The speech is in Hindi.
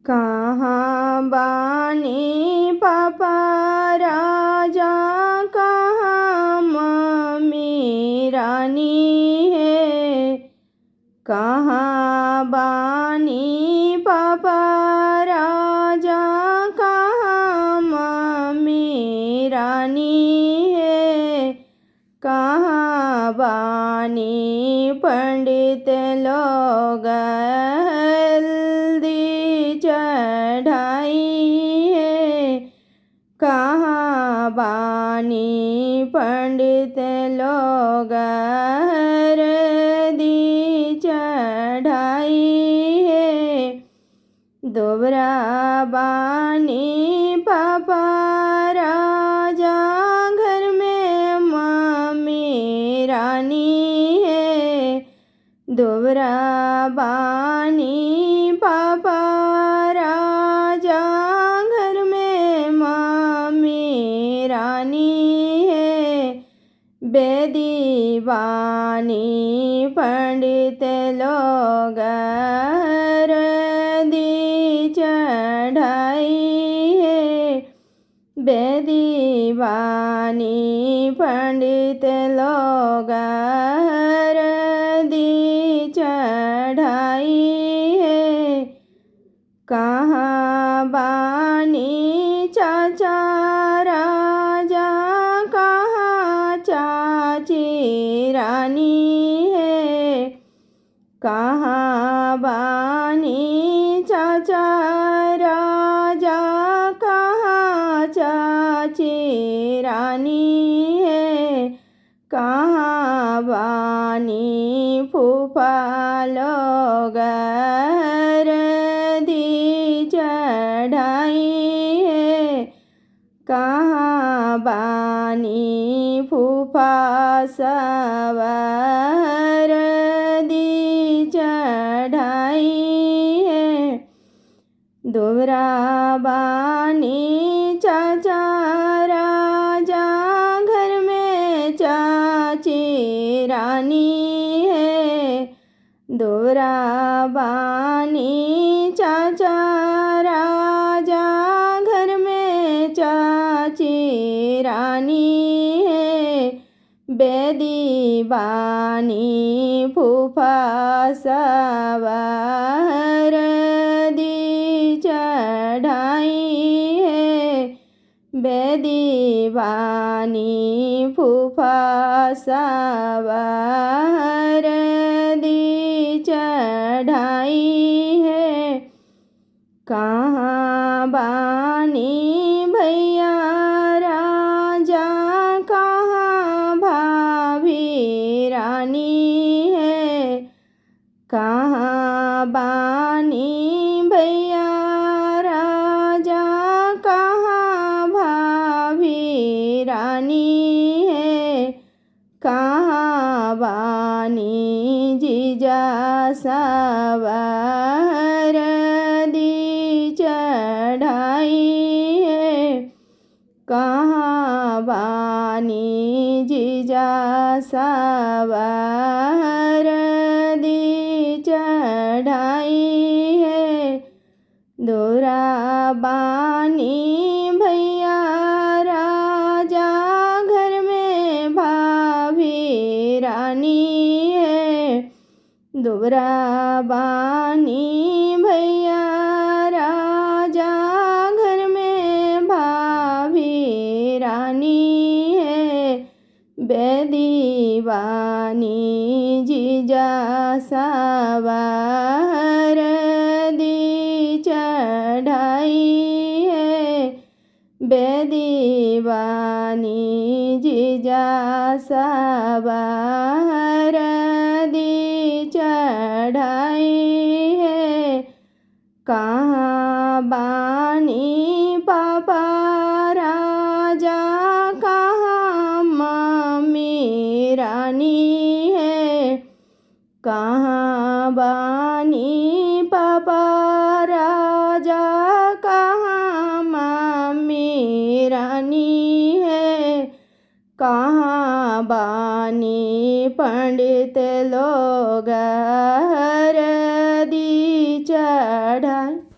कहाँ बानी पापा राजा, कहाँ मम्मी रानी है। कहाँ बानी पापा राजा, कहाँ मम्मी रानी है। कहाँ बानी पंडित लोग हल्दी चढ़ाई है। कहाँ बानी पंडित लोग हल्दी चढ़ाई है। दोबरा बानी पापा राजा, घर में मम्मी रानी है। दोबरा बानी पापा राजा, घर में मम्मी रानी है। बेदी बानी पंडित लोग हल्दी चढ़ाई है। बेदी बानी पंडित लोग हल्दी चढ़ाई है। कहाँ बानी चाचा राजा, कहाँ चाची रानी है। कहाँ बानी चाचा राजा, कहाँ चाची रानी है। कहाँ बानी फूफा लोग हल्दी चढ़ाई है। कहाँ बानी फूफा सब हल्दी चढ़ाई है। दोबरा बानी चाचा राजा, घर में चाची रानी है। दोबरा बानी चाचा राजा, घर में चाची रानी है। बेदी बानी फूफा सब हल्दी चढ़ाई है। बेदी बानी फूफा सब हल्दी चढ़ाई है। कहाँ बानी भैया राजा, कहाँ भाभी रानी है। कहाँ बानी भैया राजा, कहाँ भाभी रानी है। कहाँ बानी जीजा सब हल्दी चढ़ाई है। कहाँ बानी जीजा सब हल्दी चढ़ाई है। दोरा बानी भैया राजा, घर में भाभी रानी है। दोबरा बानी भैया राजा, घर में भाभी रानी है। बेदी बानी जीजा सब हल्दी चढ़ाई है। बेदी बानी जीजा सब हल्दी चढ़ाई है। कहाँ बानी पापा राजा, कहाँ मम्मी रानी है। कहाँ बानी पापा राजा, कहाँ मम्मी रानी है। कहाँ बानी पंडित लोग हल्दी चढ़ाई।